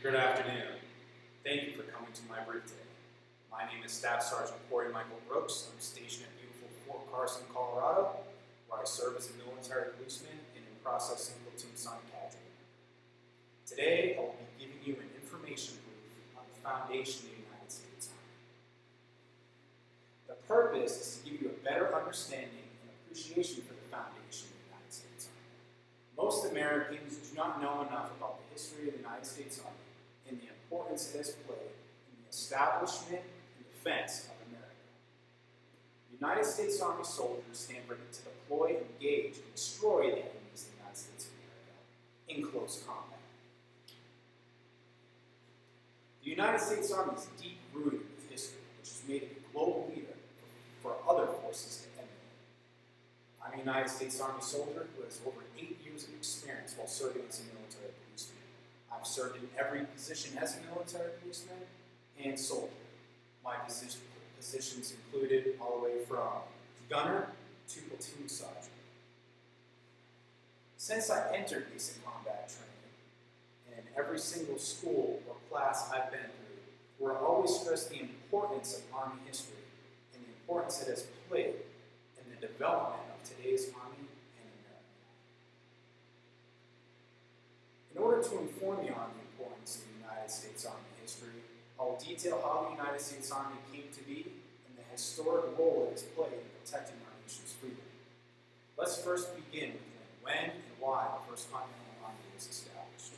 Good afternoon. Thank you for coming to my brief today. My name is Staff Sergeant Corey Michael Brooks. I'm stationed at beautiful Fort Carson, Colorado, where I serve as a military policeman and in processing platoon sergeant cadre. Today, I will be giving you an information brief on the foundation of the United States Army. The purpose is to give you a better understanding and appreciation for the foundation of the United States Army. Most Americans do not know enough about the history of the United States Army and the importance it has played in the establishment and defense of America. United States Army soldiers stand ready to deploy, engage, and destroy the enemies of the United States of America in close combat. The United States Army is deep-rooted with history, which has made it a global leader for other forces to emulate. I'm a United States Army soldier who has over 8 years of experience while serving as a military policeman. I've served in every position as a military policeman and soldier. My positions included all the way from gunner to platoon sergeant. Since I entered basic combat training, and in every single school or class I've been through, we're always stressed the importance of Army history and the importance it has played in the development of today's Army and America. In order to inform you on the importance of the United States Army history, I will detail how the United States Army came to be and the historic role it has played in protecting our nation's freedom. Let's first begin with when and why the First Continental Army was established.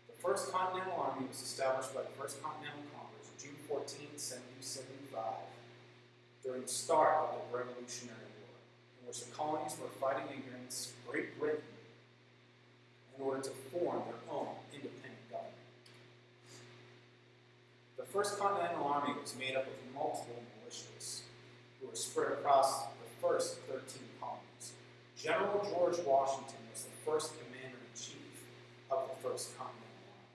The First Continental Army was established by the First Continental Congress June 14, 1775, during the start of the Revolutionary War, in which the colonies were fighting against Great Britain in order to form their own independent government. The First Continental Army was made up of multiple militias who were spread across the first 13 colonies. General George Washington was the first commander-in-chief of the First Continental Army.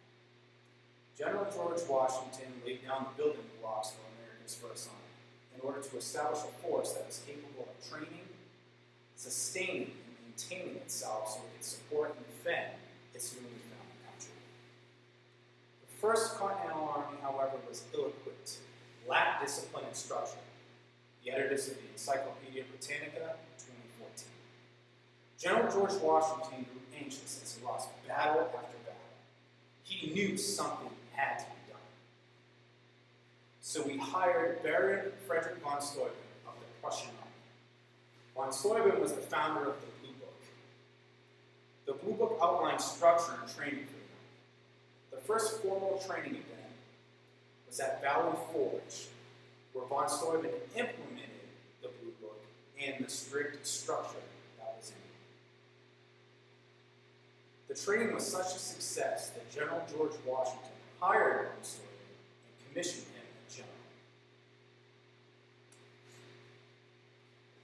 General George Washington laid down the building blocks for America's First Army in order to establish a force that was capable of training, sustaining, and maintaining itself so it could support and defend its newly found country. The First Continental Army, however, was ill-equipped, lacked discipline and structure. The editors of the Encyclopedia Britannica, 2014. General George Washington grew anxious as he lost battle after battle. He knew something had to be done. So he hired Baron Frederick von Steuben of the Prussian Army. Von Steuben was the founder of the Blue Book. The Blue Book outlined structure and training for the Army. The first formal training event was at Valley Forge, where von Steuben implemented the Blue Book and the strict structure that was in it. The training was such a success that General George Washington hired von Steuben and commissioned him as general.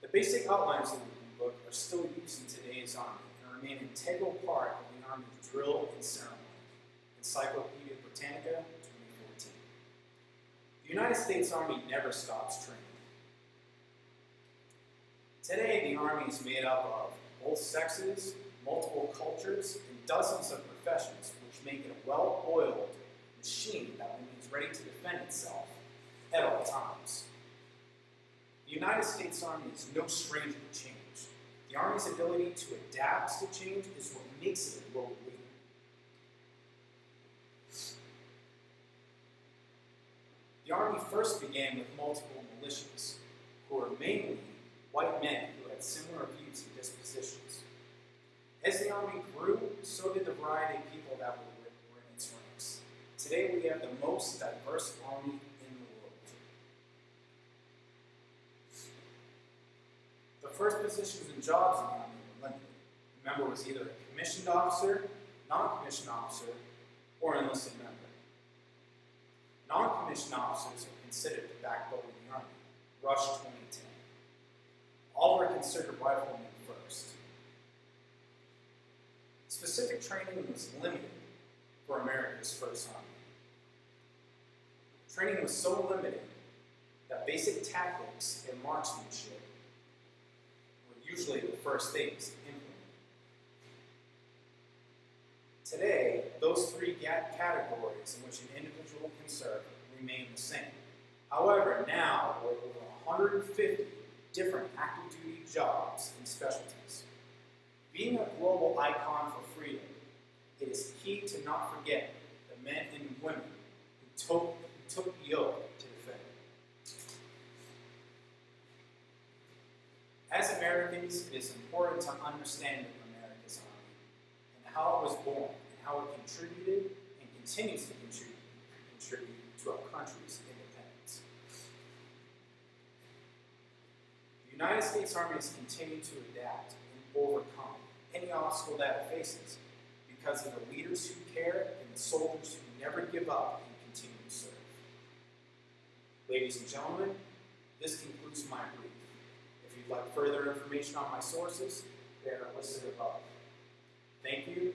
The basic outlines of the Blue Book are still used in today's Army and remain an integral part of the Army's drill and ceremony. Encyclopedia Britannica, 2014. The United States Army never stops training. Today, the Army is made up of both sexes, multiple cultures, and dozens of professions, which make it a well-oiled machine that remains ready to defend itself at all times. The United States Army is no stranger to change. The Army's ability to adapt to change is what makes it a global leader. The Army first began with multiple militias, who were mainly white men who had similar views and dispositions. As the Army grew, so did the variety of people that were in its ranks. Today we have the most diverse Army in the world. The first positions and jobs in the Army were limited. The member was either a commissioned officer, non-commissioned officer, or enlisted member. Non-commissioned officers are considered the backbone of the Army. Rush 2010. All were considered riflemen first. Specific training was limited for America's First Army. Training was so limited that basic tactics and marksmanship were usually the first things implemented. Today, those three categories in which an individual can serve remain the same. However, now there are over 150 different active duty jobs and specialties. Being a global icon for freedom, it is key to not forget the men and women who took the oath to defend it. As Americans, it is important to understand America's Army and how it was born and how it contributed and continues to contribute to our country's independence. The United States Army has continued to adapt and overcome any obstacle that it faces because of the leaders who care and the soldiers who never give up and continue to serve. Ladies and gentlemen, this concludes my brief. If you'd like further information on my sources, they are listed above. Thank you.